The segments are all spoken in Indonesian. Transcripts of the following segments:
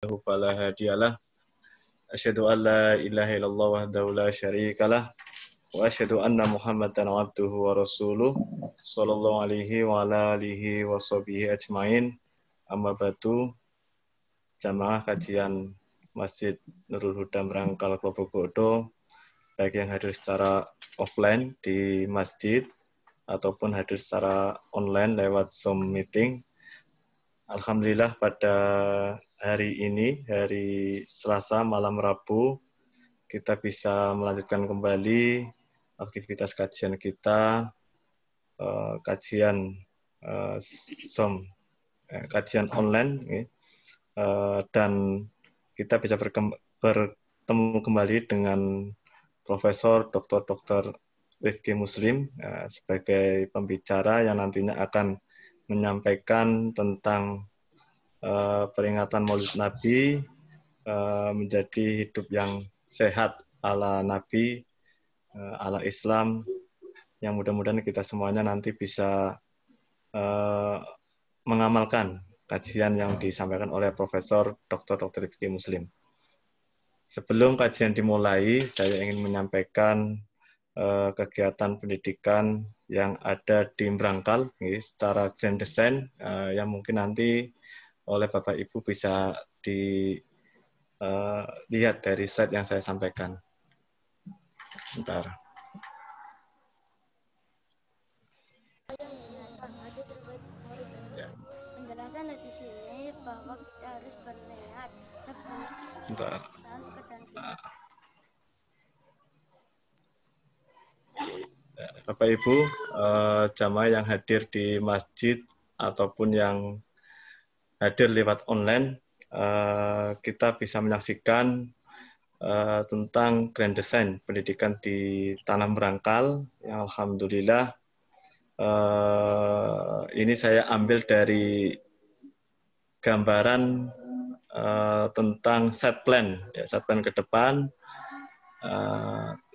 فلا هادي له أشهد أن لا إله إلا الله وحده لا شريك له وأشهد أن محمدا عبده ورسوله صلى الله عليه وعلى آله وصحبه أجمعين. Amma batu, jamaah kajian Masjid Nurul Huda Merangkal Klobogodo, baik yang hadir secara offline di masjid ataupun hadir secara online lewat Zoom meeting. Alhamdulillah pada hari ini, hari Selasa malam Rabu, kita bisa melanjutkan kembali aktivitas kajian kita, kajian Zoom, kajian online, dan kita bisa bertemu kembali dengan Profesor Dr. Rifki Muslim sebagai pembicara yang nantinya akan menyampaikan tentang peringatan Maulid Nabi menjadi hidup yang sehat ala Nabi, ala Islam, yang mudah-mudahan kita semuanya nanti bisa mengamalkan kajian yang disampaikan oleh Profesor Dr. Rifki Muslim. Sebelum kajian dimulai, saya ingin menyampaikan kegiatan pendidikan yang ada di Merangkal secara grand design yang mungkin nanti oleh Bapak Ibu bisa dilihat dari slide yang saya sampaikan. Bentar. Penjelasan di sini bahwa kita harus berniat sebelum Bentar. Bapak Ibu, jamaah yang hadir di masjid ataupun yang hadir lewat online, kita bisa menyaksikan tentang grand design pendidikan di Tanah Merangkal, yang alhamdulillah ini saya ambil dari gambaran tentang set plan ke depan.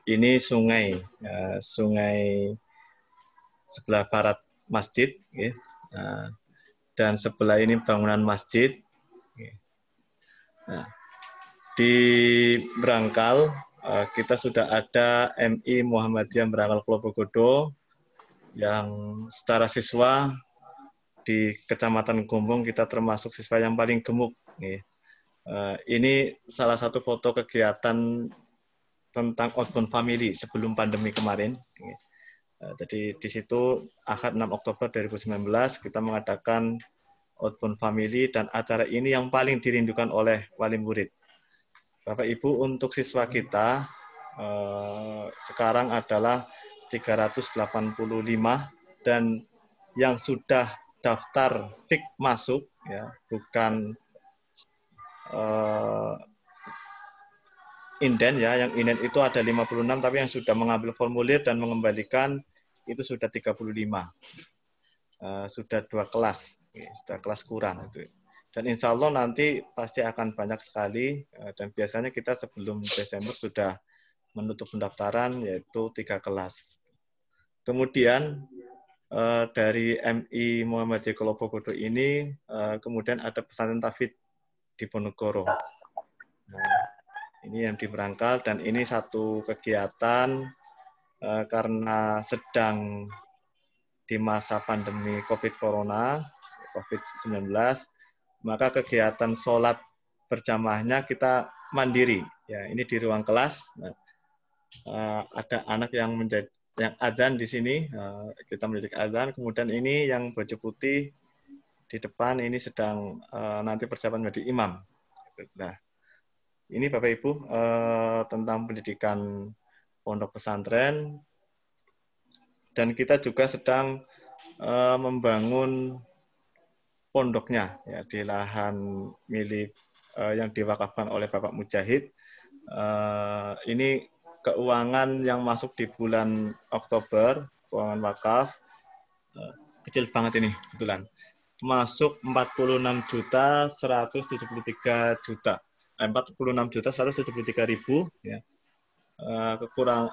Ini sungai sebelah barat masjid, dan sebelah ini bangunan masjid. Nah, di Merangkal kita sudah ada MI Muhammadiyah Merangkal Klobogodo yang secara siswa di Kecamatan Gombong kita termasuk siswa yang paling gemuk. Ini salah satu foto kegiatan tentang outbound family sebelum pandemi kemarin. Jadi di situ Ahad 6 Oktober 2019 kita mengadakan outbound family, dan acara ini yang paling dirindukan oleh wali murid. Bapak Ibu, untuk siswa kita sekarang adalah 385, dan yang sudah daftar fix masuk, ya, bukan inden, ya, yang inden itu ada 56, tapi yang sudah mengambil formulir dan mengembalikan itu sudah 35. Sudah 2 kelas, sudah kelas kurang itu. Dan insya Allah nanti pasti akan banyak sekali, dan biasanya kita sebelum Desember sudah menutup pendaftaran, yaitu 3 kelas. Kemudian dari MI Muhammadiyah Klobogodo ini kemudian ada pesantren Tafid di Ponorogo. Nah, ini yang di Merangkal, dan ini satu kegiatan karena sedang di masa pandemi COVID-19, maka kegiatan sholat berjamaahnya kita mandiri. Ya, ini di ruang kelas. Nah, ada anak yang azan di sini, kita mendidik azan. Kemudian ini yang baju putih di depan ini sedang nanti persiapan menjadi imam. Nah, ini Bapak Ibu tentang pendidikan pondok pesantren, dan kita juga sedang membangun pondoknya, ya, di lahan milik yang diwakafkan oleh Bapak Mujahid. Ini keuangan yang masuk di bulan Oktober, keuangan wakaf, kecil banget ini kebetulan. Masuk 46.173.000, ya. Kekurang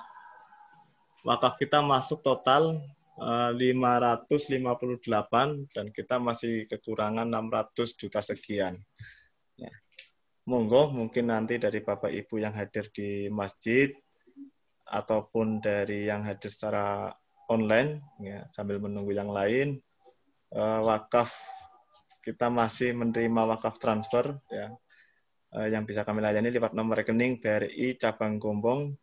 wakaf kita masuk total 558, dan kita masih kekurangan 600 juta sekian. Ya. monggo mungkin nanti dari Bapak Ibu yang hadir di masjid ataupun dari yang hadir secara online ya, sambil menunggu yang lain, wakaf kita masih menerima wakaf transfer ya, yang bisa kami layani lewat nomor rekening BRI cabang Gombong,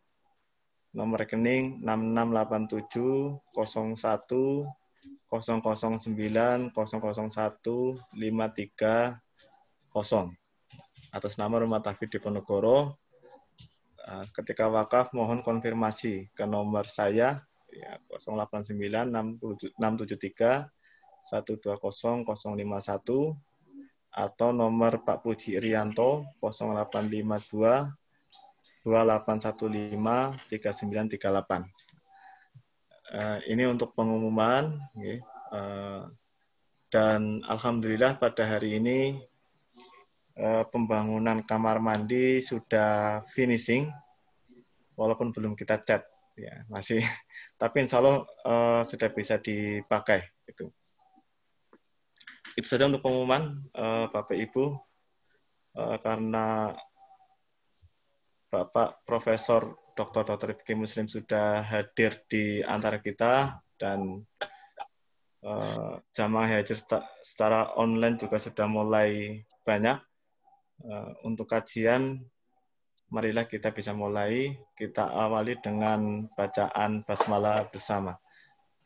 nomor rekening 6687 01 009 001 530 atas nama Rumah Tahfidz Diponegoro. Ketika wakaf mohon konfirmasi ke nomor saya ya, 089 673 120 051 atau nomor Pak Puji Irianto 0852 2815 3938. Ini untuk pengumuman dan alhamdulillah pada hari ini pembangunan kamar mandi sudah finishing walaupun belum kita cat ya, masih tapi insya Allah sudah bisa dipakai itu saja untuk pengumuman Bapak Ibu, karena Bapak Profesor Dr. Rifki Muslim sudah hadir di antara kita dan jamaah haji secara online juga sudah mulai banyak. Untuk kajian, marilah kita bisa mulai. Kita awali dengan bacaan basmalah bersama.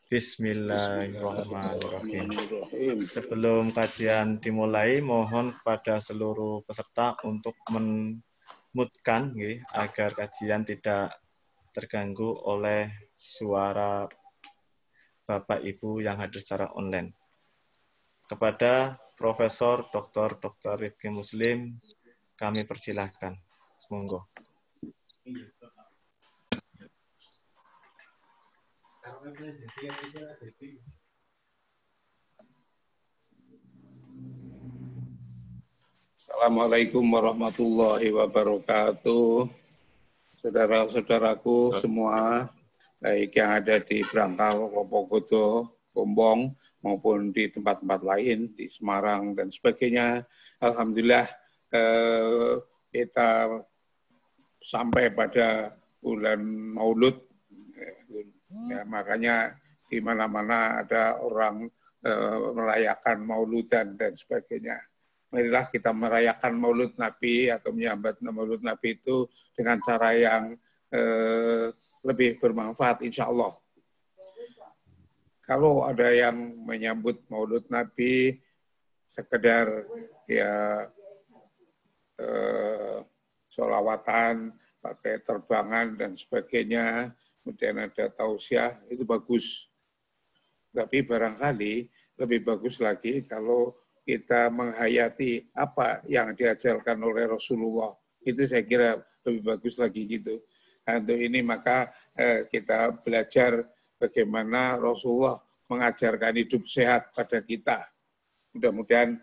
Bismillahirrahmanirrahim. Sebelum kajian dimulai, mohon kepada seluruh peserta untuk memutkan agar kajian tidak terganggu oleh suara Bapak Ibu yang hadir secara online. Kepada Profesor Dr. Rifki Muslim, kami persilahkan. Monggo. Assalamualaikum warahmatullahi wabarakatuh. Saudara-saudaraku semua, baik yang ada di Brangkal, Wonogodo, Gombong, maupun di tempat-tempat lain, di Semarang, dan sebagainya. Alhamdulillah, kita sampai pada bulan Maulud. Ya, makanya di mana-mana ada orang merayakan Mauludan dan sebagainya. Marilah kita merayakan Maulud Nabi atau menyambat Maulud Nabi itu dengan cara yang lebih bermanfaat, insya Allah. Kalau ada yang menyambut Maulud Nabi sekedar ya sholawatan, pakai terbangan dan sebagainya, kemudian ada tausiah, itu bagus. Tapi barangkali lebih bagus lagi kalau kita menghayati apa yang diajarkan oleh Rasulullah. Itu saya kira lebih bagus lagi gitu. Nah, untuk ini maka kita belajar bagaimana Rasulullah mengajarkan hidup sehat pada kita. Mudah-mudahan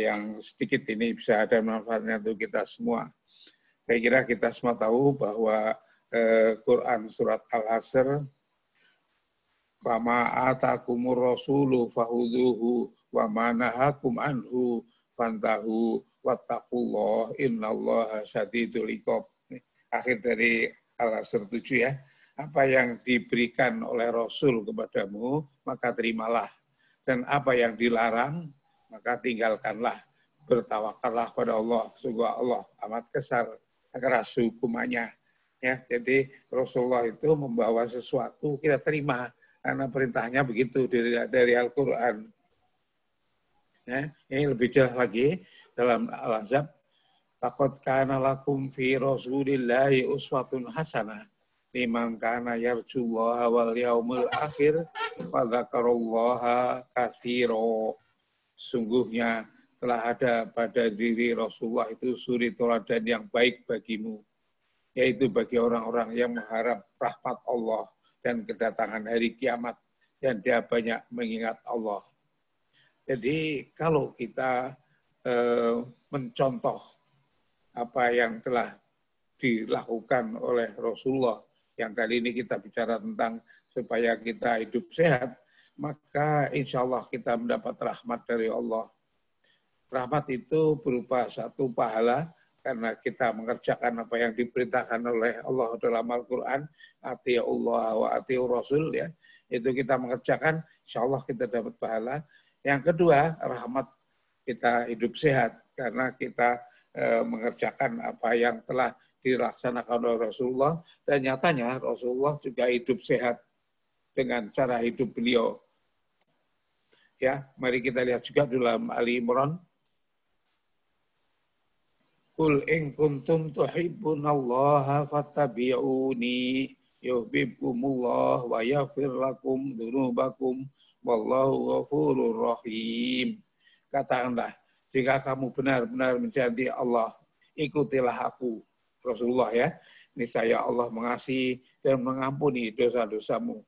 yang sedikit ini bisa ada manfaatnya untuk kita semua. Saya kira kita semua tahu bahwa Quran surat Al-Asr, wa ma atakumur rasulu fahuduhu wa ma nahakum anhu fantahu wattaqullah innallaha syadidul iqab. Akhir dari Al-Asr 7 ya. Apa yang diberikan oleh Rasul kepadamu, maka terimalah. Dan apa yang dilarang, maka tinggalkanlah. Bertawakallah pada Allah. Sungguh Allah amat keras hukumannya. Ya, jadi Rasulullah itu membawa sesuatu, kita terima. Karena perintahnya begitu dari Al-Quran. Ya, ini lebih jelas lagi dalam Al-Ahzab. Laqad kana lakum fi Rasulillahi uswatun hasanah liman kana yarjullaha wal yaumil akhir wa dzakarallaha katsira. Sungguhnya telah ada pada diri Rasulullah itu suri teladan yang baik bagimu, yaitu bagi orang-orang yang mengharap rahmat Allah dan kedatangan hari kiamat, dan dia banyak mengingat Allah. Jadi kalau kita mencontoh apa yang telah dilakukan oleh Rasulullah, yang kali ini kita bicara tentang supaya kita hidup sehat, maka insya Allah kita mendapat rahmat dari Allah. Rahmat itu berupa satu pahala karena kita mengerjakan apa yang diperintahkan oleh Allah dalam Al-Quran, ati'ullah wa ati'ur Rasul, ya, itu kita mengerjakan, insya Allah kita dapat pahala. Yang kedua, rahmat, kita hidup sehat karena kita mengerjakan apa yang telah dilaksanakan oleh Rasulullah, dan nyatanya Rasulullah juga hidup sehat dengan cara hidup beliau. Ya, mari kita lihat juga dalam Ali Imran. Qul in kuntum tuhibbunallaha fattabi'uni yuhibbukumullah wa yaghfir lakum dzunubakum wallahu ghafurur rahim. Katakanlah, jika kamu benar-benar mencintai Allah, ikutilah aku, Rasulullah, ya. Niscaya Allah mengasihi dan mengampuni dosa-dosamu.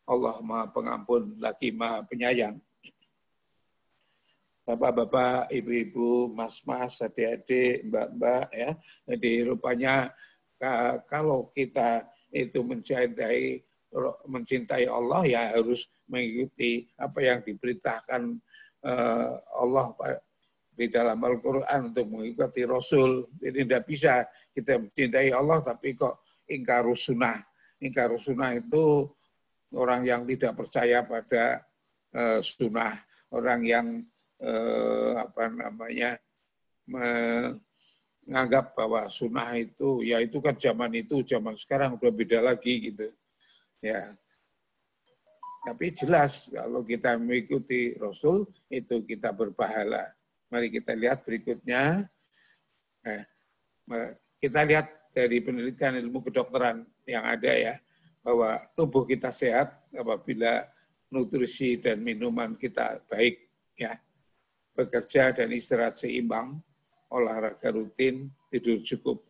Allah Maha Pengampun lagi Maha Penyayang. Bapak-bapak, ibu-ibu, mas-mas, adik-adik, mbak-mbak, ya. Jadi rupanya kalau kita itu mencintai Allah, ya harus mengikuti apa yang diperintahkan Allah di dalam Al-Quran untuk mengikuti Rasul. Jadi tidak bisa kita mencintai Allah tapi kok ingkarus sunnah. Ingkarus sunnah itu orang yang tidak percaya pada sunnah, orang yang menganggap bahwa sunnah itu, ya itu kan zaman itu, zaman sekarang udah beda lagi gitu. Ya. Tapi jelas kalau kita mengikuti Rasul itu kita berpahala. Mari kita lihat berikutnya. Kita lihat dari penelitian ilmu kedokteran yang ada, ya, bahwa tubuh kita sehat apabila nutrisi dan minuman kita baik, ya. Bekerja dan istirahat seimbang, olahraga rutin, tidur cukup.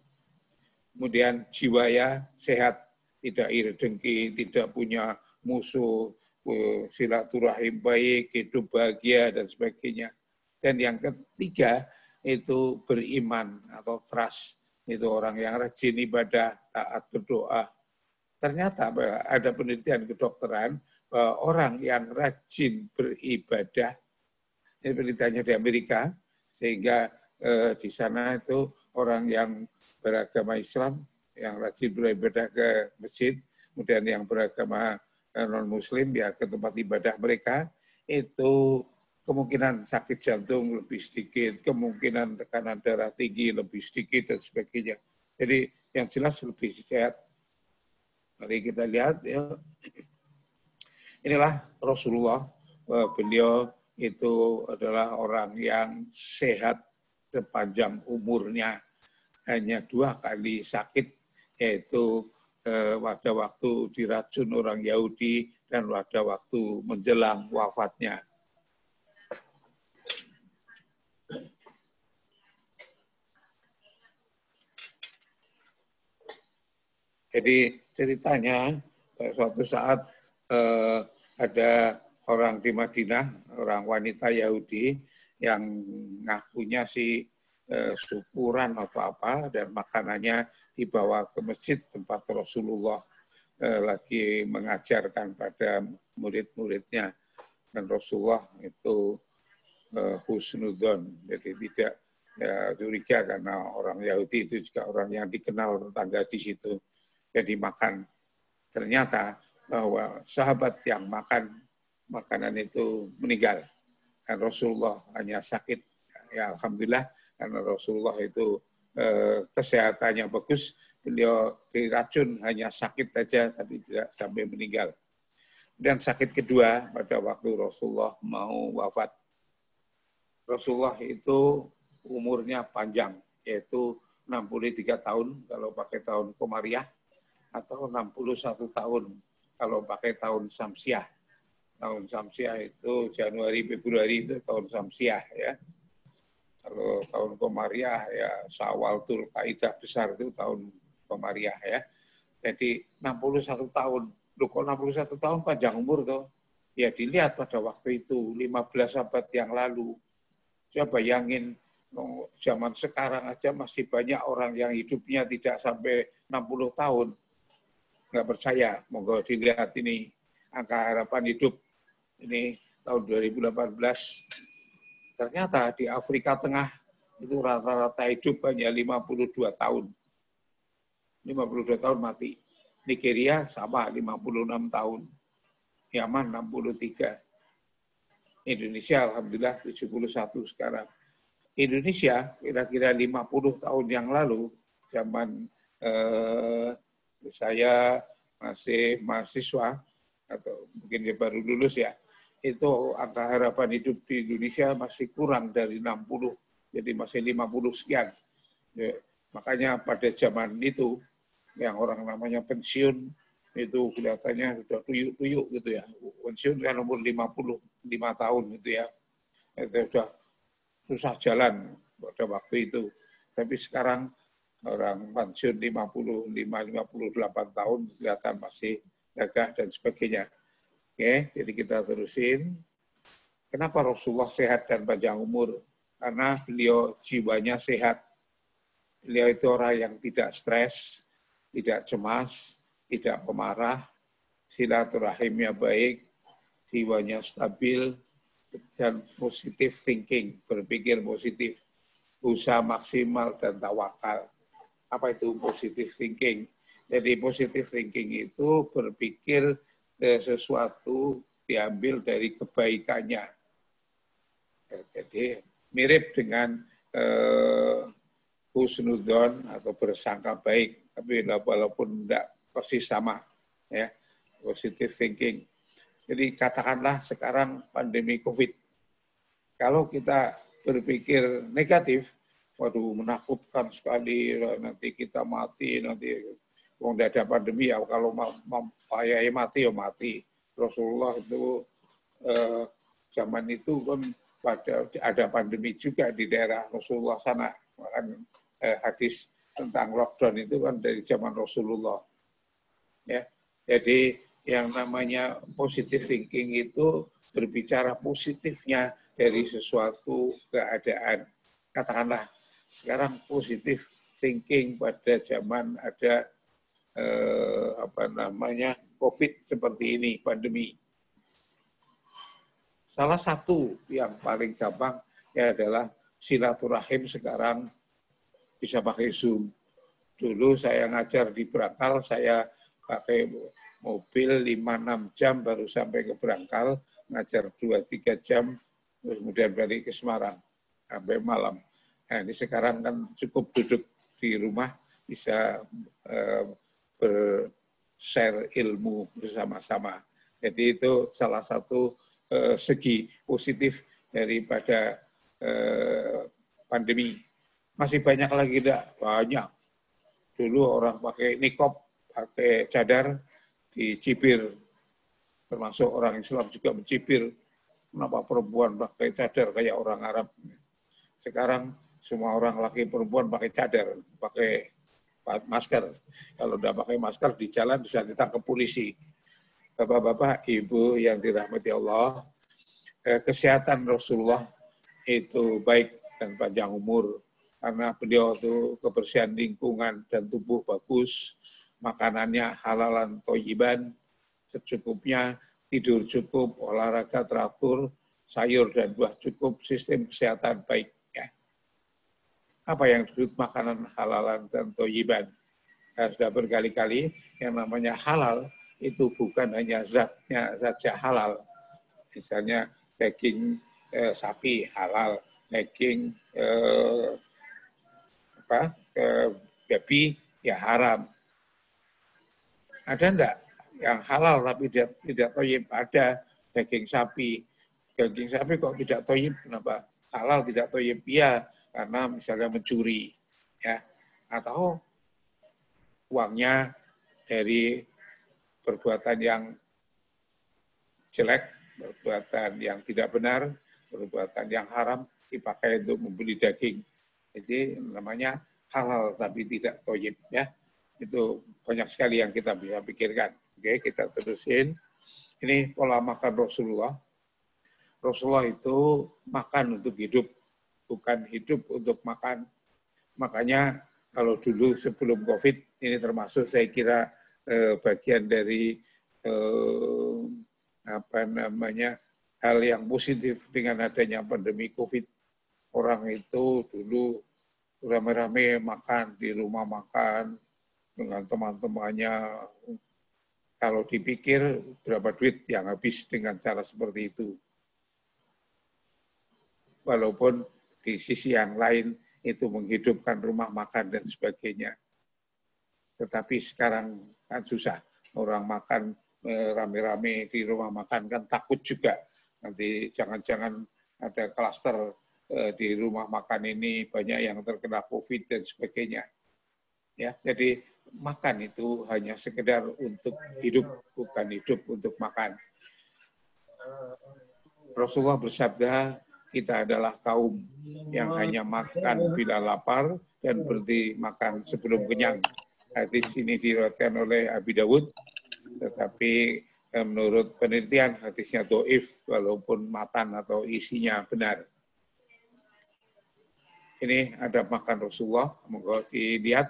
Kemudian jiwa, ya, sehat, tidak iri dengki, tidak punya musuh, silaturahim baik, hidup bahagia, dan sebagainya. Dan yang ketiga, itu beriman atau trust. Itu orang yang rajin ibadah, taat berdoa. Ternyata ada penelitian kedokteran, bahwa orang yang rajin beribadah, ini penelitiannya di Amerika, sehingga di sana itu orang yang beragama Islam, yang rajin beribadah ke masjid, kemudian yang beragama non-Muslim, ya ke tempat ibadah mereka, itu kemungkinan sakit jantung lebih sedikit, kemungkinan tekanan darah tinggi lebih sedikit, dan sebagainya. Jadi yang jelas lebih sehat. Mari kita lihat, ya. Inilah Rasulullah, beliau itu adalah orang yang sehat sepanjang umurnya. Hanya 2 kali sakit, yaitu pada waktu diracun orang Yahudi dan pada waktu menjelang wafatnya. Jadi ceritanya suatu saat ada orang di Madinah, orang wanita Yahudi yang ngakunya si syukuran atau apa, dan makanannya dibawa ke masjid tempat Rasulullah lagi mengajarkan pada murid-muridnya. Dan Rasulullah itu husnudzon, jadi tidak curiga karena orang Yahudi itu juga orang yang dikenal tetangga di situ. Jadi makan. Ternyata bahwa sahabat yang makan makanan itu meninggal. Dan Rasulullah hanya sakit. Ya Alhamdulillah, karena Rasulullah itu kesehatannya bagus, beliau diracun hanya sakit saja, tapi tidak sampai meninggal. Dan sakit kedua pada waktu Rasulullah mau wafat. Rasulullah itu umurnya panjang, yaitu 63 tahun kalau pakai tahun Komariah, atau 61 tahun kalau pakai tahun Samsiah. Tahun Samsiah itu Januari, Februari itu tahun Samsiah, ya. Kalau tahun Komariah, ya Syawal, Dzulqa'dah besar itu tahun Komariah, ya. Jadi 61 tahun. Loh, kok 61 tahun panjang umur tuh? Ya dilihat pada waktu itu, 15 abad yang lalu. Coba bayangin, zaman sekarang aja masih banyak orang yang hidupnya tidak sampai 60 tahun. Nggak percaya, monggo dilihat ini angka harapan hidup ini tahun 2018. Ternyata di Afrika Tengah itu rata-rata hidup hanya 52 tahun. 52 tahun mati. Nigeria sama 56 tahun. Yaman 63. Indonesia alhamdulillah 71 sekarang. Indonesia kira-kira 50 tahun yang lalu, zaman saya masih mahasiswa, atau mungkin baru lulus ya, itu angka harapan hidup di Indonesia masih kurang dari 60, jadi masih 50 sekian. Ya, makanya pada zaman itu, yang orang namanya pensiun, itu kelihatannya sudah tuyuk-tuyuk gitu ya. Pensiun kan umur 55 tahun gitu ya. Itu sudah susah jalan pada waktu itu. Tapi sekarang orang pensiun 55-58 tahun kelihatan masih gagah dan sebagainya. Oke, jadi kita terusin. Kenapa Rasulullah sehat dan panjang umur? Karena beliau jiwanya sehat. Beliau itu orang yang tidak stres, tidak cemas, tidak pemarah, silaturahimnya baik, jiwanya stabil, dan positive thinking, berpikir positif, usaha maksimal, dan tawakal. Apa itu positive thinking? Jadi positive thinking itu berpikir sesuatu diambil dari kebaikannya. Jadi mirip dengan husnudon atau bersangka baik, tapi walaupun tidak persis sama, ya, positive thinking. Jadi katakanlah sekarang pandemi COVID, kalau kita berpikir negatif, waduh menakutkan sekali, nanti kita mati, nanti tidak ada pandemi ya, kalau payah mati ya mati. Rasulullah itu zaman itu kan ada pandemi juga di daerah Rasulullah sana, bahkan hadis tentang lockdown itu kan dari zaman Rasulullah. Ya, jadi yang namanya positive thinking itu berbicara positifnya dari sesuatu keadaan. Katakanlah sekarang positive thinking pada zaman ada COVID seperti ini, pandemi. Salah satu yang paling gampang ya adalah silaturahim sekarang bisa pakai Zoom. Dulu saya ngajar di Brangkal, saya pakai mobil 5-6 jam baru sampai ke Brangkal, ngajar 2-3 jam, kemudian balik ke Semarang sampai malam. Nah, ini sekarang kan cukup duduk di rumah, bisa share ilmu bersama-sama. Jadi itu salah satu segi positif daripada pandemi. Masih banyak lagi enggak? Banyak. Dulu orang pakai nikob, pakai cadar, dicibir. Termasuk orang Islam juga mencibir. Kenapa perempuan pakai cadar kayak orang Arab? Sekarang semua orang laki perempuan pakai cadar, pakai masker. Kalau tidak pakai masker di jalan bisa ditangkap polisi. Bapak-bapak, ibu yang dirahmati Allah, kesehatan Rasulullah itu baik dan panjang umur. Karena beliau itu kebersihan lingkungan dan tubuh bagus, makanannya halalan thayyiban, secukupnya, tidur cukup, olahraga teratur, sayur dan buah cukup, sistem kesehatan baik. Apa yang disebut makanan halalan dan thayyiban? Sudah berkali-kali yang namanya halal itu bukan hanya zatnya saja halal. Misalnya daging sapi halal, daging babi ya haram. Ada enggak yang halal tapi tidak thayyib? Ada daging sapi. Daging sapi kok tidak thayyib? Kenapa? Halal tidak thayyib? Ya, karena misalnya mencuri, ya, atau uangnya dari perbuatan yang jelek, perbuatan yang tidak benar, perbuatan yang haram dipakai untuk membeli daging. Jadi namanya halal tapi tidak thayyib, ya. Itu banyak sekali yang kita bisa pikirkan. Oke, kita terusin. Ini pola makan Rasulullah. Rasulullah itu makan untuk hidup, bukan hidup untuk makan. Makanya kalau dulu sebelum COVID, ini termasuk saya kira bagian dari hal yang positif dengan adanya pandemi COVID. orang itu dulu rame-rame makan di rumah makan dengan teman-temannya. Kalau dipikir berapa duit yang habis dengan cara seperti itu. Walaupun di sisi yang lain itu menghidupkan rumah makan dan sebagainya. Tetapi sekarang kan susah. Orang makan rame-rame di rumah makan kan takut juga. Nanti jangan-jangan ada klaster di rumah makan ini, banyak yang terkena COVID dan sebagainya. Ya, jadi makan itu hanya sekedar untuk hidup, bukan hidup untuk makan. Rasulullah bersabda, kita adalah kaum yang hanya makan bila lapar dan berhenti makan sebelum kenyang. Hadis ini diriwayatkan oleh Abi Dawud, tetapi menurut penelitian hadisnya dhaif walaupun matan atau isinya benar. Ini ada makan Rasulullah, monggo dilihat.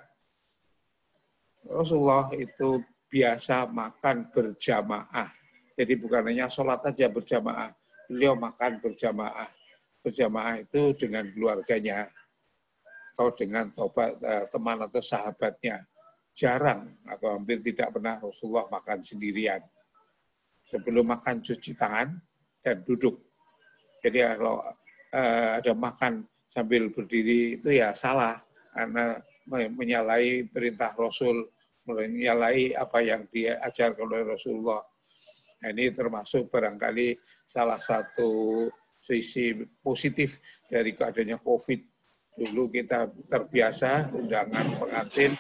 Rasulullah itu biasa makan berjamaah. Jadi bukan hanya sholat aja berjamaah, beliau makan berjamaah. Berjamaah itu dengan keluarganya atau dengan teman atau sahabatnya. Jarang atau hampir tidak pernah Rasulullah makan sendirian. Sebelum makan cuci tangan dan duduk. Jadi kalau ada makan sambil berdiri itu ya salah, karena menyalahi perintah Rasul, menyalahi apa yang diajarkan oleh Rasulullah. Nah, ini termasuk barangkali salah satu sisi positif dari keadaannya COVID. Dulu kita terbiasa undangan pengantin,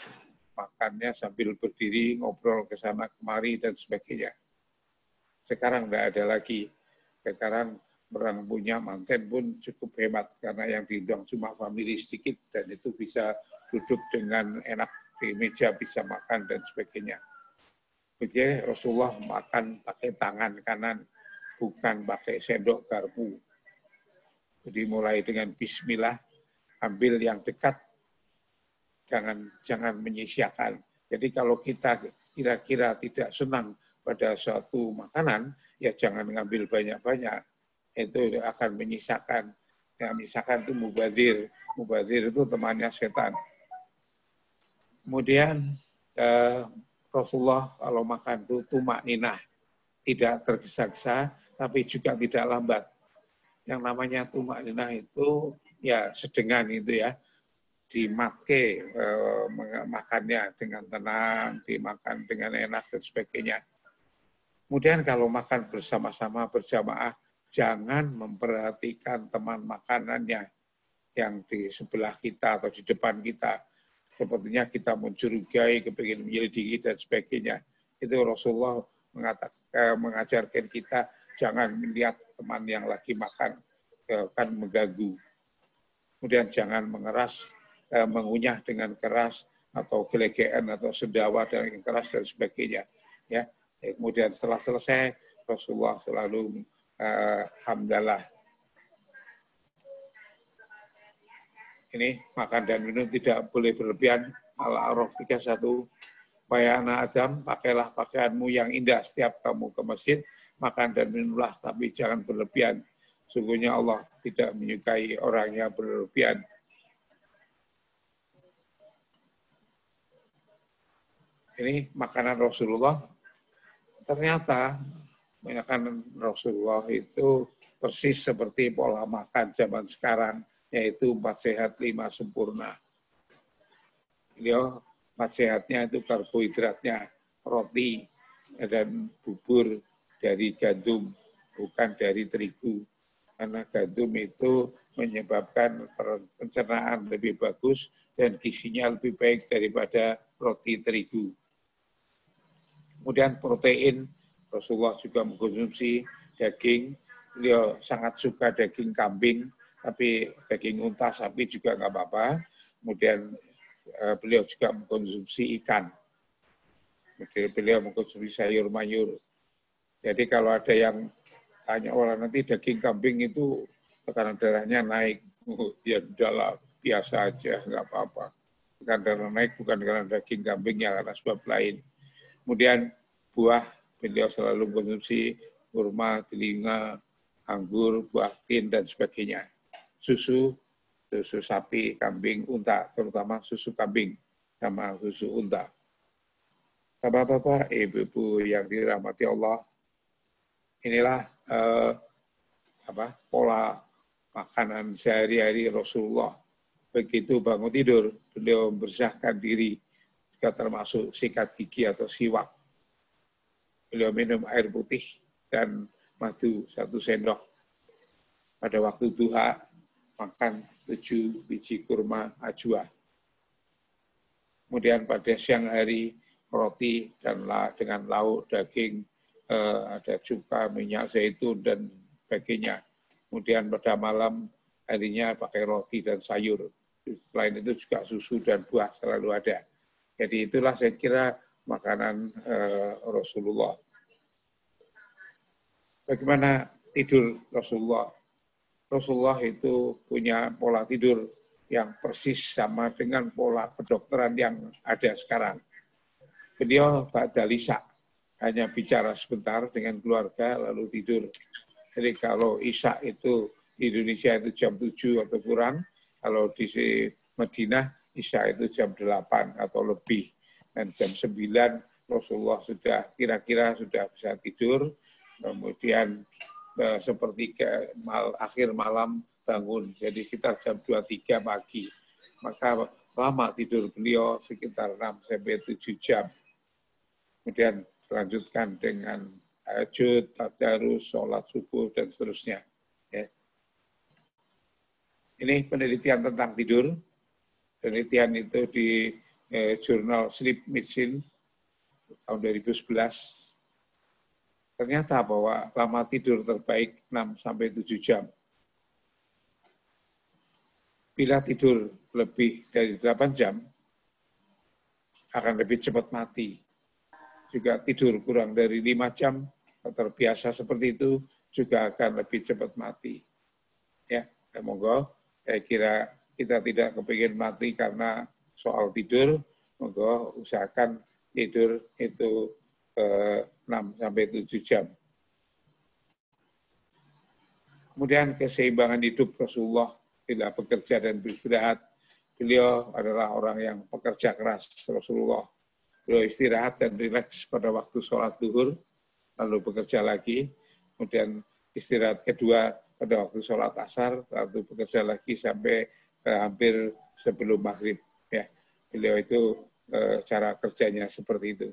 makannya sambil berdiri, ngobrol ke sana kemari dan sebagainya. Sekarang tidak ada lagi. Sekarang orang punya manten pun cukup hemat karena yang diundang cuma famili sedikit dan itu bisa duduk dengan enak di meja, bisa makan dan sebagainya. Begitu Rasulullah makan pakai tangan kanan, bukan pakai sendok garpu. Jadi mulai dengan bismillah, ambil yang dekat, jangan menyia-nyiakan. Jadi kalau kita kira-kira tidak senang pada suatu makanan, ya jangan ngambil banyak-banyak. Itu akan menyisakan. Yang menyisakan itu mubazir. Mubazir itu temannya setan. Kemudian Rasulullah kalau makan itu tumak ninah. Tidak tergesa-gesa, tapi juga tidak lambat. Yang namanya tumak ninah itu ya sedengan itu ya. Dimake makannya dengan tenang, dimakan dengan enak dan sebagainya. Kemudian kalau makan bersama-sama berjamaah, jangan memperhatikan teman makanannya yang di sebelah kita atau di depan kita. Sepertinya kita mencurigai, kepingin menyelidiki dan sebagainya. Itu Rasulullah mengajarkan kita jangan melihat teman yang lagi makan, akan mengganggu. Kemudian jangan mengunyah dengan keras atau gelegean atau sendawa dengan keras dan sebagainya. Ya. Kemudian setelah selesai Rasulullah selalu hamdalah. Ini makan dan minum tidak boleh berlebihan. Al-A'raf 31. Wahai anak Adam, pakailah pakaianmu yang indah setiap kamu ke masjid, makan dan minumlah, tapi jangan berlebihan. Sungguhnya Allah tidak menyukai orang yang berlebihan. Ini makanan Rasulullah. Ternyata makanan Rasulullah itu persis seperti pola makan zaman sekarang, yaitu 4 sehat 5 sempurna. Beliau 4 sehatnya itu karbohidratnya roti dan bubur dari gandum, bukan dari terigu. Karena gandum itu menyebabkan pencernaan lebih bagus dan gizinya lebih baik daripada roti terigu. Kemudian protein, Rasulullah juga mengkonsumsi daging. Beliau sangat suka daging kambing, tapi daging unta sapi juga nggak apa-apa. Kemudian beliau juga mengkonsumsi ikan. Beliau mengkonsumsi sayur mayur. Jadi kalau ada yang tanya orang nanti daging kambing itu tekanan darahnya naik, ya udahlah biasa aja, nggak apa-apa. Tekanan darah naik bukan karena daging kambingnya, karena sebab lain. Kemudian buah, beliau selalu mengkonsumsi kurma, telinga, anggur, buah tin, dan sebagainya. Susu, susu sapi, kambing, unta, terutama susu kambing sama susu unta. Bapak-bapak, ibu-ibu yang dirahmati Allah, inilah pola makanan sehari-hari Rasulullah. Begitu bangun tidur, beliau membersihkan diri, juga termasuk sikat gigi atau siwak. Beliau minum air putih dan madu 1 sendok. Pada waktu duha, makan 7 biji kurma ajwa. Kemudian pada siang hari, roti dan dengan lauk, daging, ada cuka, minyak zaitun, dan sebagainya. Kemudian pada malam harinya pakai roti dan sayur. Selain itu juga susu dan buah selalu ada. Jadi itulah saya kira makanan Rasulullah. Bagaimana tidur Rasulullah? Rasulullah itu punya pola tidur yang persis sama dengan pola kedokteran yang ada sekarang. Beliau ba'da isya, hanya bicara sebentar dengan keluarga lalu tidur. Jadi kalau isya itu di Indonesia itu jam 7 atau kurang, kalau di Madinah isya itu jam 8 atau lebih. Dan jam 9 Rasulullah sudah kira-kira sudah bisa tidur, kemudian sepertiga akhir malam bangun, jadi sekitar jam 2-3 pagi. Maka lama tidur beliau sekitar 6-7 jam. Kemudian lanjutkan dengan tahajud, tadarus, sholat subuh, dan seterusnya. Ya. Ini penelitian tentang tidur. Penelitian itu di jurnal Sleep Medicine tahun 2011. Ternyata bahwa lama tidur terbaik 6-7 jam. Bila tidur lebih dari 8 jam, akan lebih cepat mati. Juga tidur kurang dari 5 jam, terbiasa seperti itu, juga akan lebih cepat mati. Ya, monggo, saya kira kita tidak kepingin mati karena soal tidur, monggo usahakan tidur itu 6-7 jam. Kemudian keseimbangan hidup Rasulullah, tidak bekerja dan beristirahat. Beliau adalah orang yang pekerja keras Rasulullah. Beliau istirahat dan rileks pada waktu sholat zuhur, lalu bekerja lagi. Kemudian istirahat kedua pada waktu sholat asar, lalu bekerja lagi sampai hampir sebelum maghrib. Ya, beliau itu cara kerjanya seperti itu.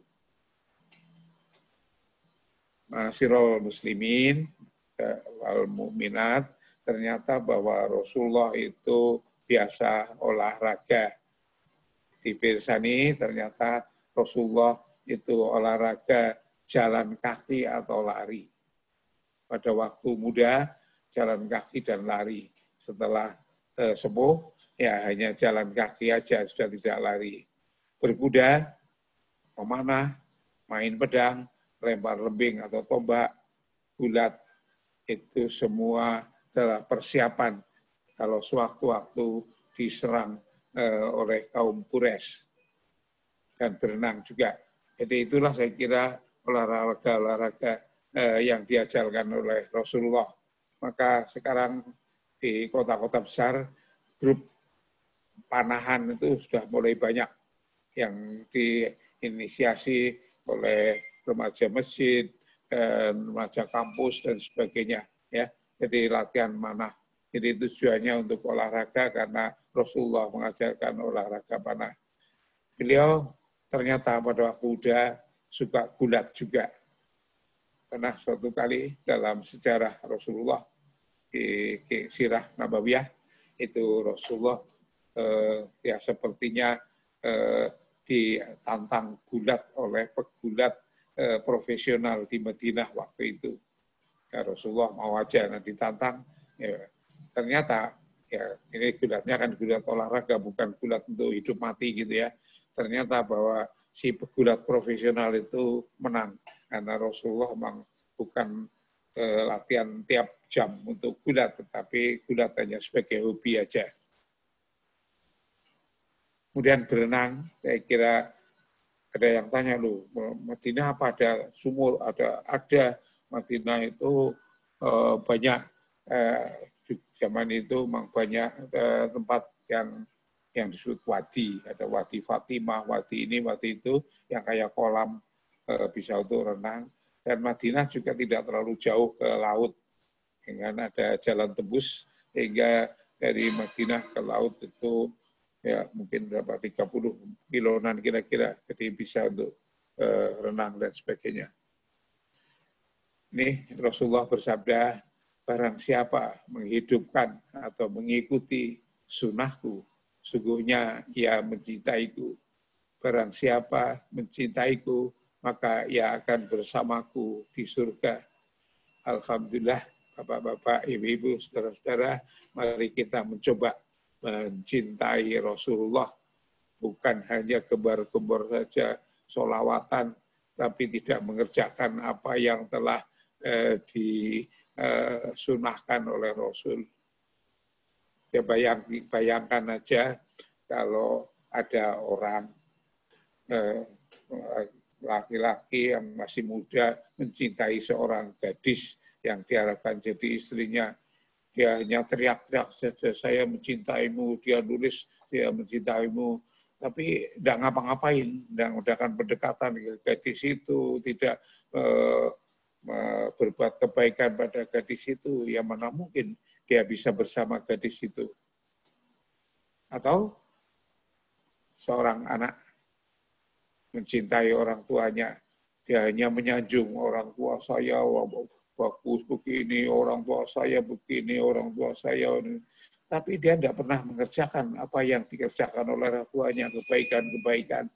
Masyirul muslimin wal mu'minat, ternyata bahwa Rasulullah itu biasa olahraga. Di Pirsani ternyata Rasulullah itu olahraga jalan kaki atau lari. Pada waktu muda jalan kaki dan lari. Setelah sepuh ya hanya jalan kaki aja, sudah tidak lari. Berkuda, memanah, main pedang, lempar lembing atau tombak, gulat, itu semua adalah persiapan kalau sewaktu-waktu diserang oleh kaum Quraisy. Dan berenang juga. Jadi itulah saya kira olahraga-olahraga yang diajarkan oleh Rasulullah. Maka sekarang di kota-kota besar, grup panahan itu sudah mulai banyak yang diinisiasi oleh remaja masjid, remaja kampus, dan sebagainya. Ya. Jadi latihan panah. Jadi tujuannya untuk olahraga karena Rasulullah mengajarkan olahraga panah. Beliau ternyata pada waktu muda suka gulat juga. Karena suatu kali dalam sejarah Rasulullah di Sirah Nabawiyah itu Rasulullah ya sepertinya ditantang gulat oleh pegulat profesional di Madinah waktu itu. Ya, Rasulullah mau aja ditantang. Ya, ternyata ya ini gulatnya kan gulat olahraga, bukan gulat untuk hidup mati gitu ya. Ternyata bahwa si pegulat profesional itu menang karena Rasulullah memang bukan latihan tiap jam untuk gulat, tetapi gulat hanya sebagai hobi aja. Kemudian berenang, saya kira ada yang tanya, loh, Madinah apa ada sumur? Ada. Madinah itu banyak Zaman itu memang banyak tempat yang disebut wadi, ada wadi Fatimah, wadi ini, wadi itu, yang kayak kolam bisa untuk renang. Dan Madinah juga tidak terlalu jauh ke laut, dengan ada jalan tembus sehingga dari Madinah ke laut itu ya mungkin berapa 30 kiloan kira-kira, jadi bisa untuk renang dan sebagainya. Ini Rasulullah bersabda, barang siapa menghidupkan atau mengikuti sunnahku, sungguhnya ia mencintaiku. Barang siapa mencintaiku, maka ia akan bersamaku di surga. Alhamdulillah, Bapak-bapak, Ibu-ibu, saudara-saudara, mari kita mencoba mencintai Rasulullah. Bukan hanya gembar-gembor saja, sholawatan, tapi tidak mengerjakan apa yang telah disunahkan oleh Rasul. Ya bayangkan aja kalau ada orang laki-laki yang masih muda mencintai seorang gadis yang diharapkan jadi istrinya. Dia hanya teriak-teriak saja, saya mencintaimu, dia nulis, dia mencintaimu, tapi tidak ngapa-ngapain, tidak mengadakan pendekatan ke gadis itu, tidak berbuat kebaikan pada gadis itu, yang mana mungkin dia bisa bersama gadis itu. Atau seorang anak mencintai orang tuanya, dia hanya menyanjung orang tua saya, bagus begini, orang tua saya begini, orang tua saya ini. Tapi dia tidak pernah mengerjakan apa yang dikerjakan oleh orang tuanya, kebaikan-kebaikan.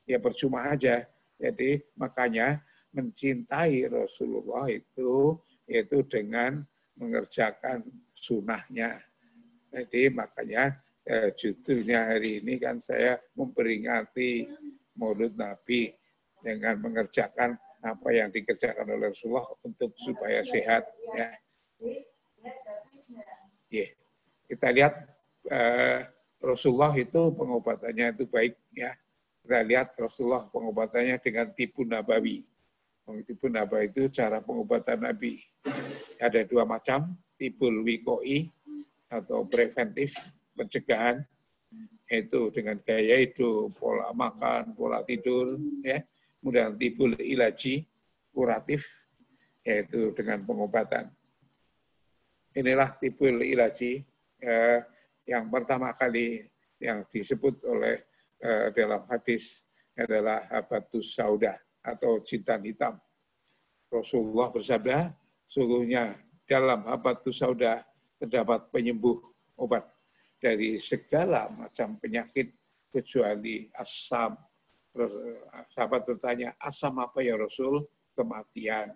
Ya percuma aja. Jadi makanya mencintai Rasulullah itu yaitu dengan mengerjakan sunnahnya. Jadi makanya judulnya hari ini kan saya memperingati Maulid Nabi dengan mengerjakan apa yang dikerjakan oleh Rasulullah untuk supaya sehat. Ya. Yeah. Kita lihat Rasulullah itu pengobatannya itu baik. Ya. Kita lihat Rasulullah pengobatannya dengan tibu nabawi. Tibu nabawi itu cara pengobatan Nabi. Ada dua macam, tibul wikoi atau preventif, pencegahan, yaitu dengan gaya hidup, pola makan, pola tidur, ya. Kemudian tibul ilaji, kuratif, yaitu dengan pengobatan. Inilah tibul ilaji yang pertama kali yang disebut oleh dalam hadis adalah habatus sauda atau jintan hitam. Rasulullah bersabda, sungguhnya dalam habatus sauda terdapat penyembuh obat dari segala macam penyakit kecuali asam. Sahabat bertanya, asam apa ya Rasul? Kematian.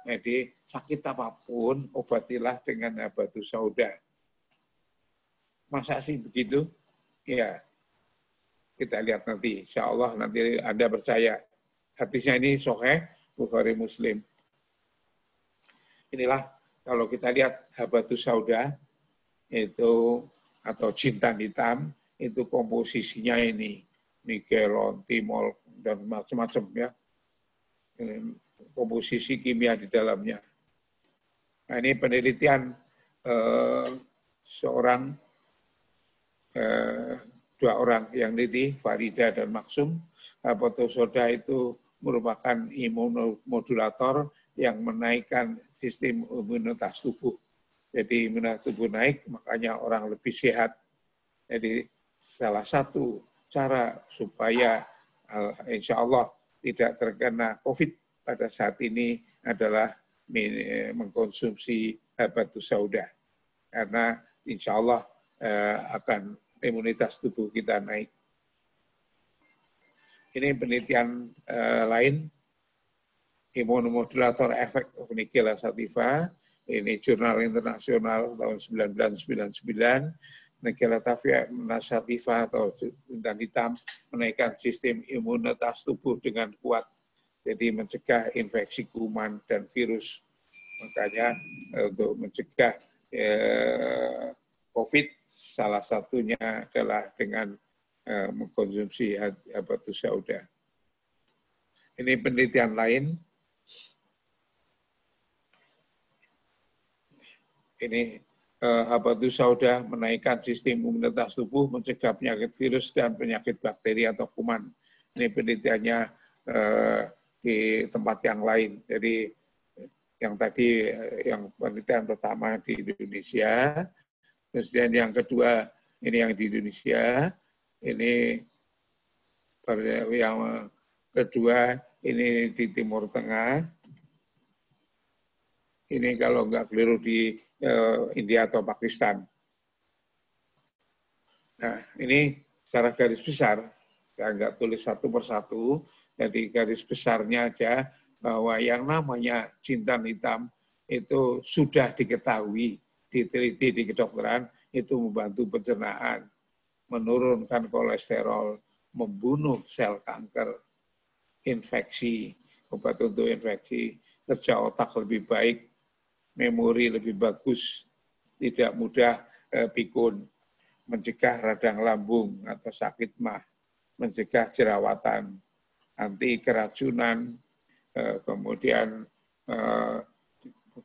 Jadi sakit apapun obatilah dengan habatus sauda. Masa sih begitu? Ya, kita lihat nanti. Insya Allah nanti Anda percaya. Hadisnya ini sahih Bukhari Muslim. Inilah kalau kita lihat habatus sauda itu atau jintan hitam itu komposisinya ini nikelon, timol dan macam-macam ya. Komposisi kimia di dalamnya. Nah, ini penelitian dua orang yang neliti, Farida dan Maksum. Habatus sauda itu merupakan imunomodulator yang menaikkan sistem imunitas tubuh. Jadi imunitas tubuh naik, makanya orang lebih sehat. Jadi salah satu cara supaya insya Allah tidak terkena COVID pada saat ini adalah mengkonsumsi habatus sauda. Karena insya Allah akan imunitas tubuh kita naik. Ini penelitian lain, imunomodulator effect of Nigella sativa, ini jurnal internasional tahun 1999, Nigella sativa atau jintan hitam menaikkan sistem imunitas tubuh dengan kuat, jadi mencegah infeksi kuman dan virus. Makanya untuk mencegah COVID, salah satunya adalah dengan mengkonsumsi habatus sauda. Ini penelitian lain. Ini Habatus sauda menaikkan sistem imunitas tubuh, mencegah penyakit virus dan penyakit bakteri atau kuman. Ini penelitiannya di tempat yang lain. Jadi yang tadi yang penelitian pertama di Indonesia, kemudian yang kedua ini yang di Indonesia, ini yang kedua ini di Timur Tengah. Ini kalau nggak keliru di India atau Pakistan. Nah, ini secara garis besar, saya nggak tulis satu persatu, jadi garis besarnya aja bahwa yang namanya jintan hitam itu sudah diketahui, diteliti di kedokteran, itu membantu pencernaan, menurunkan kolesterol, membunuh sel kanker, infeksi, obat untuk infeksi, kerja otak lebih baik, memori lebih bagus, tidak mudah pikun, mencegah radang lambung atau sakit mah, mencegah jerawatan, anti keracunan, kemudian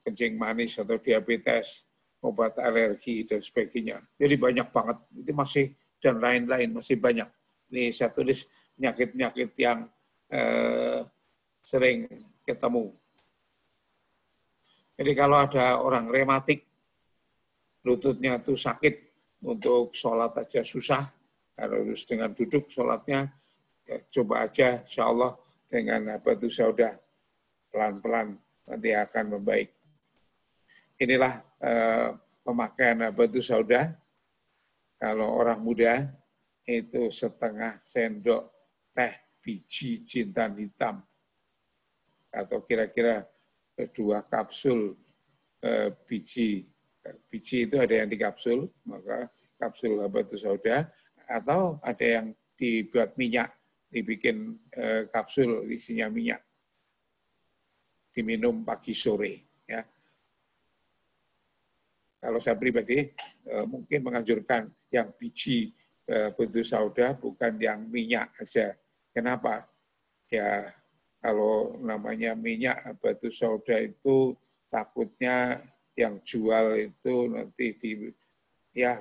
kencing manis atau diabetes, obat alergi, dan sebagainya. Jadi banyak banget, itu masih, dan lain-lain, masih banyak. Ini saya tulis penyakit-penyakit yang sering ketemu. Jadi kalau ada orang rematik, lututnya itu sakit, untuk sholat aja susah, harus dengan duduk sholatnya, ya, coba aja, insya Allah dengan habatus sauda, pelan-pelan nanti akan membaik. Inilah pemakaian habatus sauda. Kalau orang muda, itu setengah sendok teh biji jintan hitam, atau kira-kira 2 kapsul biji itu ada yang di kapsul, maka kapsul habatus sauda, atau ada yang dibuat minyak, dibikin kapsul isinya minyak, diminum pagi sore. Ya. Kalau saya pribadi mungkin menganjurkan yang biji habatus sauda, bukan yang minyak aja. Kenapa? Ya kalau namanya minyak habatus sauda itu takutnya yang jual itu nanti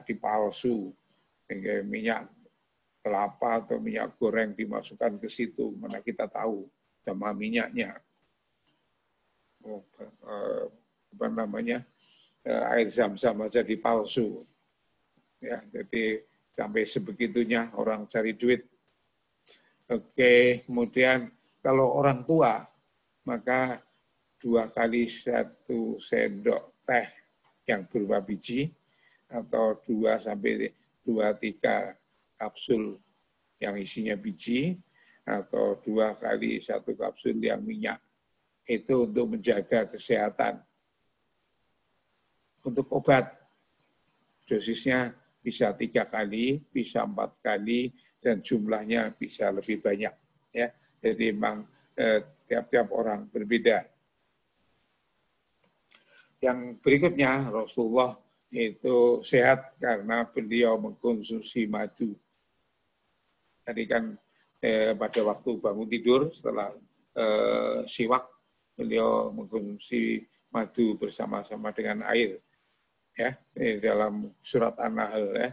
dipalsu, sehingga minyak kelapa atau minyak goreng dimasukkan ke situ, mana kita tahu sama minyaknya. Apa namanya, air zam-zam aja dipalsu. Ya, jadi sampai sebegitunya orang cari duit. Oke, kemudian kalau orang tua, maka 2 kali 1 sendok teh yang berupa biji, atau 2 sampai 2-3 kapsul yang isinya biji, atau 2 kali 1 kapsul yang minyak. Itu untuk menjaga kesehatan. Untuk obat, dosisnya bisa 3 kali, bisa 4 kali, dan jumlahnya bisa lebih banyak. Ya, jadi memang tiap-tiap orang berbeda. Yang berikutnya, Rasulullah itu sehat karena beliau mengkonsumsi madu. Tadi kan pada waktu bangun tidur setelah siwak, beliau mengkonsumsi madu bersama-sama dengan air. Ya, dalam surat An-Nahl, ya.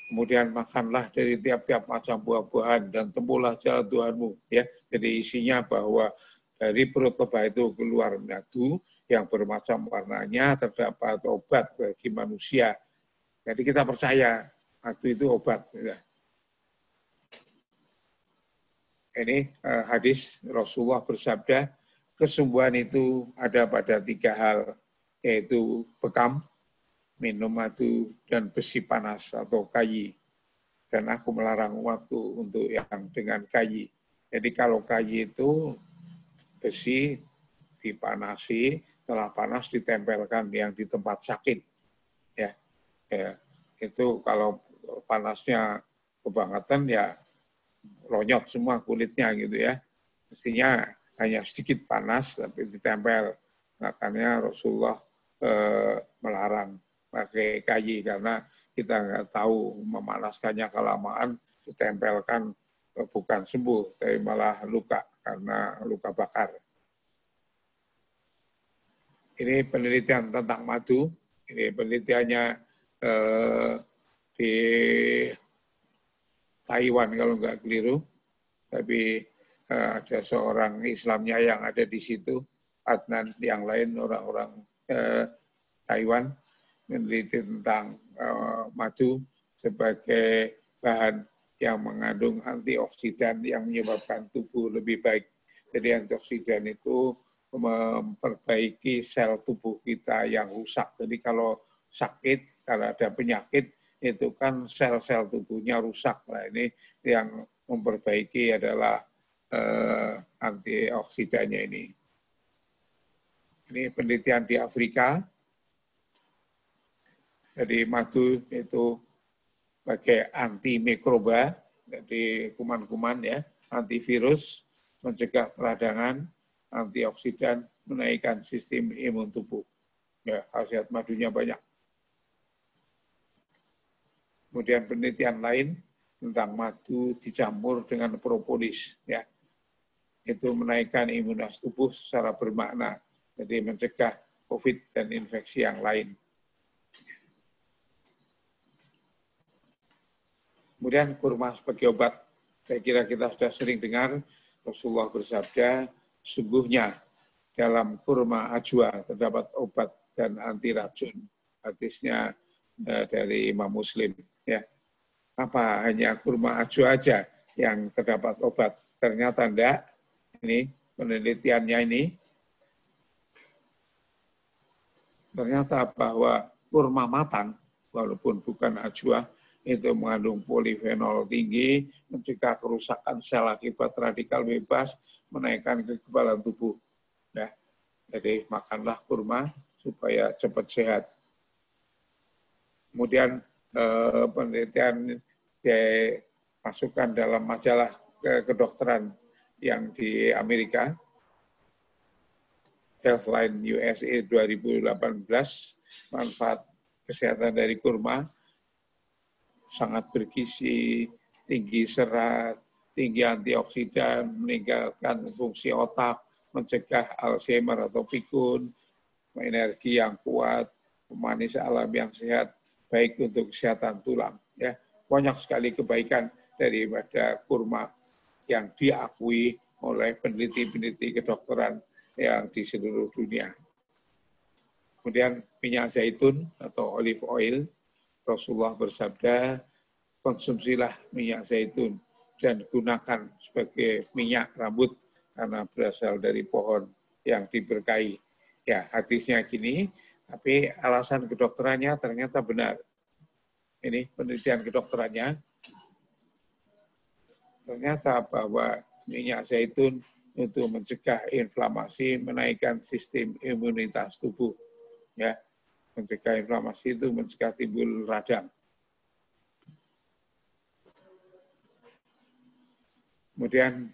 Kemudian makanlah dari tiap-tiap macam buah-buahan dan tempuhlah jalan Tuhanmu. Ya, jadi isinya bahwa dari perut lebah itu keluar madu yang bermacam warnanya, terdapat obat bagi manusia. Jadi kita percaya madu itu obat. Ya. Ini hadis Rasulullah bersabda, kesembuhan itu ada pada 3 hal, yaitu bekam, minum madu, dan besi panas atau kayi. Dan aku melarang umatku untuk yang dengan kayi. Jadi kalau kayi itu besi dipanasi, setelah panas ditempelkan yang di tempat sakit. Ya, itu kalau panasnya kebangetan ya lonyot semua kulitnya gitu ya. Mestinya hanya sedikit panas tapi ditempel. Makanya Rasulullah melarang pakai kayi karena kita nggak tahu memanaskannya kelamaan, ditempelkan bukan sembuh, tapi malah luka karena luka bakar. Ini penelitian tentang madu. Ini penelitiannya di Taiwan kalau nggak keliru, tapi ada seorang Islamnya yang ada di situ, Adnan, yang lain orang-orang Taiwan meneliti tentang madu sebagai bahan yang mengandung antioksidan yang menyebabkan tubuh lebih baik. Jadi antioksidan itu memperbaiki sel tubuh kita yang rusak. Jadi kalau sakit, kalau ada penyakit, itu kan sel-sel tubuhnya rusak. Nah, ini yang memperbaiki adalah antioksidannya ini. Ini penelitian di Afrika. Jadi madu itu sebagai antimikroba, jadi kuman-kuman ya, antivirus, mencegah peradangan, antioksidan, menaikkan sistem imun tubuh. Ya, khasiat madunya banyak. Kemudian penelitian lain tentang madu dicampur dengan propolis, ya, itu menaikkan imunitas tubuh secara bermakna, jadi mencegah COVID dan infeksi yang lain. Kemudian kurma sebagai obat, saya kira kita sudah sering dengar Rasulullah bersabda, sungguhnya dalam kurma ajwa terdapat obat dan anti racun. Hadisnya dari Imam Muslim. Ya, apa hanya kurma ajwa aja yang terdapat obat? Ternyata enggak. Ini penelitiannya ini. Ternyata bahwa kurma matang, walaupun bukan ajwa, itu mengandung polifenol tinggi, mencegah kerusakan sel akibat radikal bebas, menaikkan kekebalan tubuh. Ya, jadi makanlah kurma supaya cepat sehat. Kemudian penelitian dimasukkan dalam majalah kedokteran yang di Amerika, Healthline USA 2018, manfaat kesehatan dari kurma, sangat bergizi, tinggi serat, tinggi antioksidan, meningkatkan fungsi otak, mencegah Alzheimer atau pikun, energi yang kuat, pemanis alam yang sehat, baik untuk kesehatan tulang. Ya, banyak sekali kebaikan daripada kurma yang diakui oleh peneliti-peneliti kedokteran yang di seluruh dunia. Kemudian minyak zaitun atau olive oil, Rasulullah bersabda, konsumsilah minyak zaitun dan gunakan sebagai minyak rambut karena berasal dari pohon yang diberkahi. Ya, hadisnya gini, tapi alasan kedokterannya ternyata benar. Ini penelitian kedokterannya. Ternyata bahwa minyak zaitun untuk mencegah inflamasi, menaikkan sistem imunitas tubuh. Ya, mencegah inflamasi itu mencegah timbul radang. Kemudian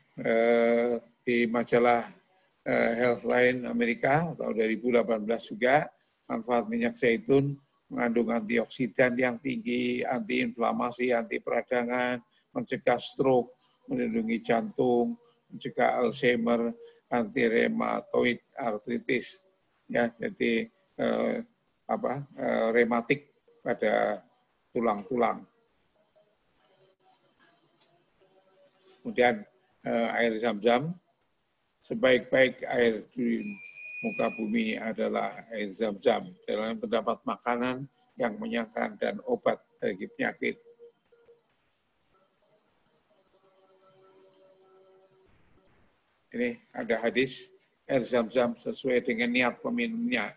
di majalah Healthline Amerika tahun 2018 juga, manfaat minyak zaitun mengandung antioksidan yang tinggi, antiinflamasi, anti peradangan, mencegah stroke, melindungi jantung, mencegah Alzheimer, anti rheumatoid arthritis. Ya, jadi rematik pada tulang-tulang. Kemudian air zam-zam, sebaik-baik air di muka bumi adalah air zam-zam. Dalam terdapat makanan yang menyehatkan dan obat bagi penyakit. Ini ada hadis, air zam-zam sesuai dengan niat peminumnya.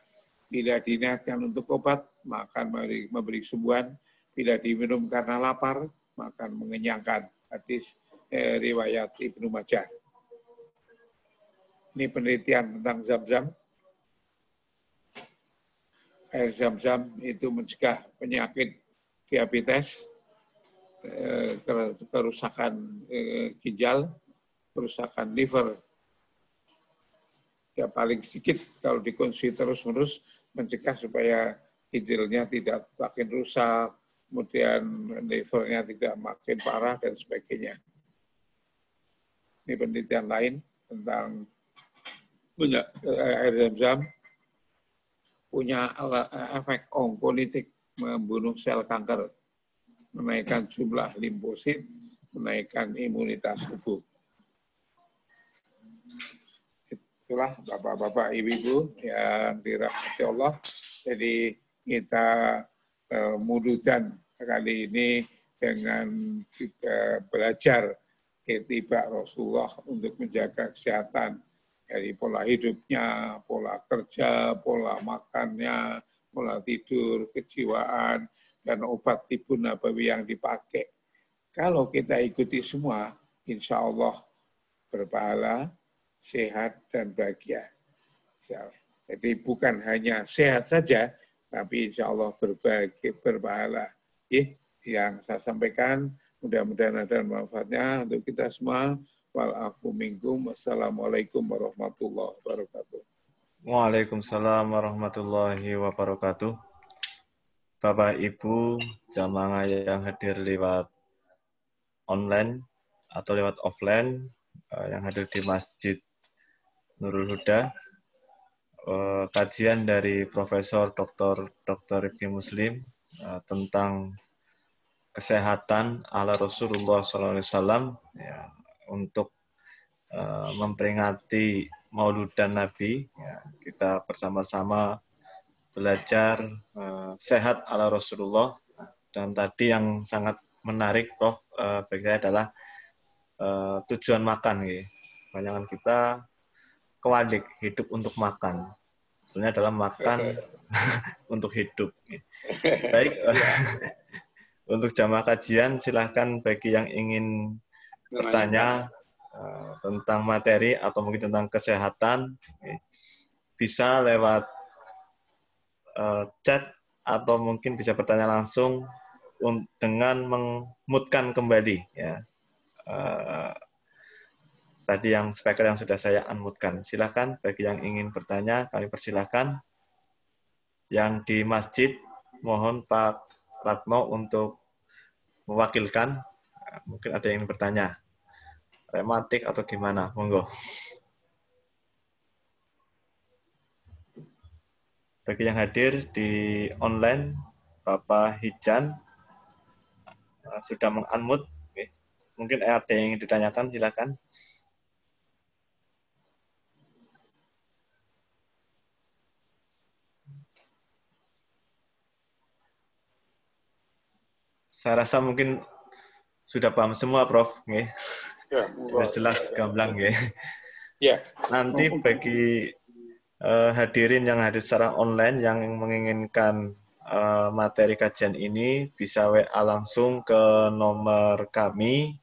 Bila diniatkan untuk obat, maka memberi kesembuhan. Bila diminum karena lapar, maka mengenyangkan. Hadis riwayat Ibnu Majah. Ini penelitian tentang zam-zam. Air zam-zam itu mencegah penyakit diabetes, kerusakan ginjal, kerusakan liver. Ya, paling sedikit kalau dikonsumsi terus-menerus mencegah supaya ginjalnya tidak makin rusak, kemudian livernya tidak makin parah dan sebagainya. Ini penelitian lain tentang air zam-zam. punya efek onkolitik, membunuh sel kanker, menaikkan jumlah limfosit, menaikkan imunitas tubuh. Itulah Bapak-bapak, Ibu-ibu yang dirahmati Allah. Jadi kita mududan kali ini dengan juga belajar ittiba Rasulullah untuk menjaga kesehatan dari pola hidupnya, pola kerja, pola makannya, pola tidur, kejiwaan, dan obat tibu nabawi yang dipakai. Kalau kita ikuti semua, insya Allah berpahala, sehat, dan bahagia. Jadi bukan hanya sehat saja, tapi insya Allah berpahala. Yang saya sampaikan, mudah-mudahan ada manfaatnya untuk kita semua. Wa'alafu minkum. Wassalamualaikum warahmatullahi wabarakatuh. Waalaikumsalam warahmatullahi wabarakatuh. Bapak Ibu jamaah yang hadir lewat online atau lewat offline, yang hadir di Masjid Nurul Huda, kajian dari Profesor Dr. Rifki Muslim tentang kesehatan ala Rasulullah SAW ya, untuk memperingati Mauludan Nabi. Ya, kita bersama-sama belajar sehat ala Rasulullah. Dan tadi yang sangat menarik, Prof, bagi saya adalah tujuan makan. Ya. Kebanyakan kita kewalik, hidup untuk makan. Sebenarnya adalah makan untuk hidup. Baik, untuk jamaah kajian, silahkan bagi yang ingin bertanya tentang materi atau mungkin tentang kesehatan, bisa lewat chat atau mungkin bisa bertanya langsung dengan meng-mute-kan kembali. Ya. Tadi yang speaker yang sudah saya unmute-kan. Silahkan bagi yang ingin bertanya, kami persilahkan. Yang di masjid, mohon Pak Ratno untuk mewakilkan. Mungkin ada yang ingin bertanya. Rematik atau gimana? Monggo. Bagi yang hadir di online, Bapak Hijan sudah meng-unmute. Mungkin ada yang ingin ditanyakan, silakan. Saya rasa mungkin sudah paham semua, Prof. Ya, sudah jelas, gamblang. Ya. Nanti bagi hadirin yang hadir secara online yang menginginkan materi kajian ini, bisa WA langsung ke nomor kami.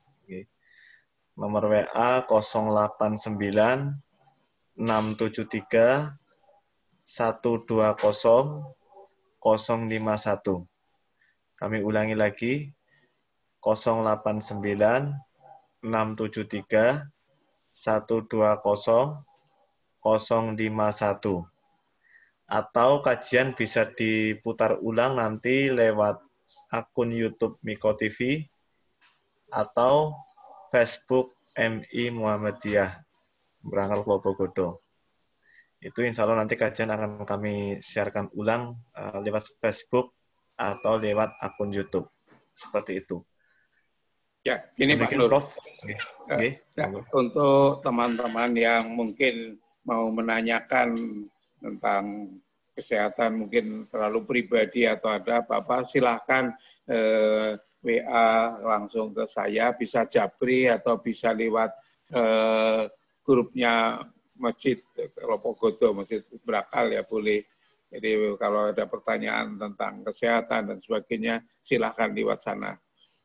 Nomor WA 089 673 120 051. Kami ulangi lagi, 089 673 120 051. Atau kajian bisa diputar ulang nanti lewat akun YouTube Miko TV atau Facebook MI Muhammadiyah Berangkal Bobogodo. Itu insya Allah nanti kajian akan kami siarkan ulang lewat Facebook atau lewat akun YouTube. Seperti itu. Ya, ini Pak Nur. Prof. Ya, untuk teman-teman yang mungkin mau menanyakan tentang kesehatan mungkin terlalu pribadi atau ada apa-apa, silahkan WA langsung ke saya, bisa Japri atau bisa lewat grupnya Masjid Lopogodo, Masjid Berakal ya boleh. Jadi kalau ada pertanyaan tentang kesehatan dan sebagainya, silahkan lewat sana.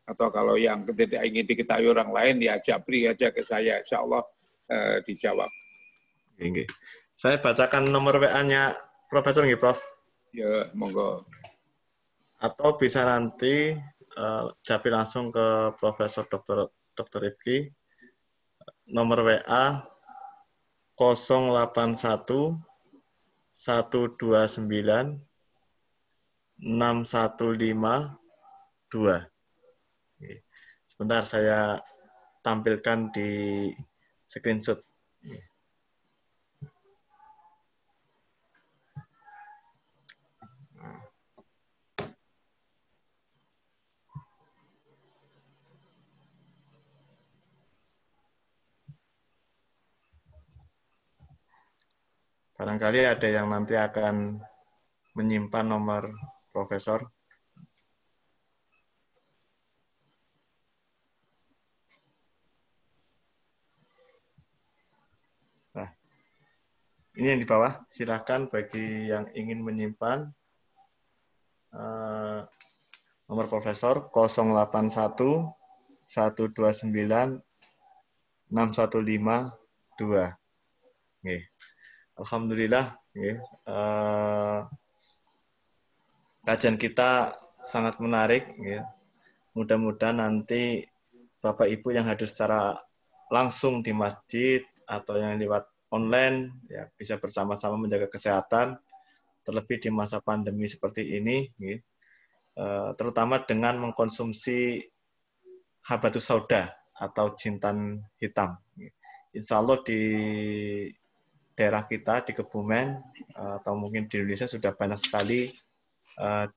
Atau kalau yang tidak ingin diketahui orang lain, ya Japri aja ke saya, insya Allah dijawab. Oke. Saya bacakan nomor WA-nya Profesor, nggih, Prof. Ya, monggo. Atau bisa nanti Japri langsung ke Profesor Dr. Rifki. Nomor WA 081 129 615 2. Sebentar saya tampilkan di screenshot. Barangkali ada yang nanti akan menyimpan nomor profesor. Nah, ini yang di bawah. Silakan bagi yang ingin menyimpan nomor profesor 081 129 6152. Nggih. Alhamdulillah, nggih. Kajian kita sangat menarik, nggih. Mudah-mudahan nanti Bapak Ibu yang hadir secara langsung di masjid atau yang lewat online ya bisa bersama-sama menjaga kesehatan, terlebih di masa pandemi seperti ini, nggih. Terutama dengan mengkonsumsi habatus sauda atau jintan hitam. Insya Allah di daerah kita di Kebumen atau mungkin di Indonesia sudah banyak sekali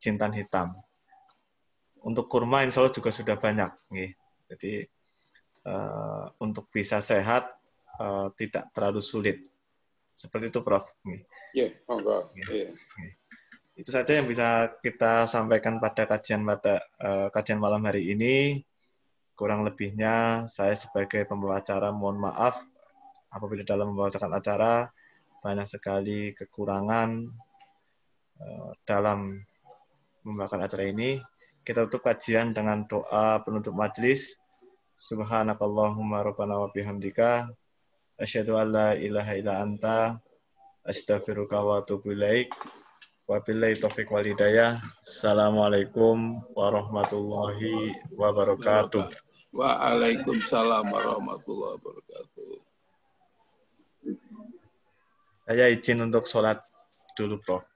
jintan hitam. Untuk kurma insya Allah juga sudah banyak. Jadi untuk bisa sehat tidak terlalu sulit. Seperti itu Prof. Ya, monggo. Yeah. Itu saja yang bisa kita sampaikan pada kajian malam hari ini. Kurang lebihnya saya sebagai pembawa acara mohon maaf apabila dalam membawakan acara banyak sekali kekurangan dalam membawakan acara ini. Kita tutup kajian dengan doa penutup majelis. Subhanakallahumma rabbana wa bihamdika asyhadu an la ilaha illa anta astaghfiruka wa atubu ilaik. Wabillahi taufiq wal hidayah. Assalamualaikum warahmatullahi wabarakatuh. Waalaikumsalam warahmatullahi wabarakatuh. Saya izin untuk sholat dulu, Prof.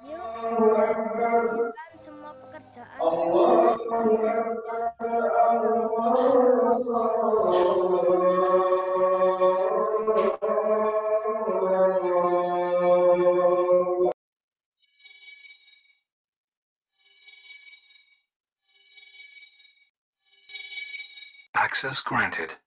Yuk, lakukan semua pekerjaan. Access granted.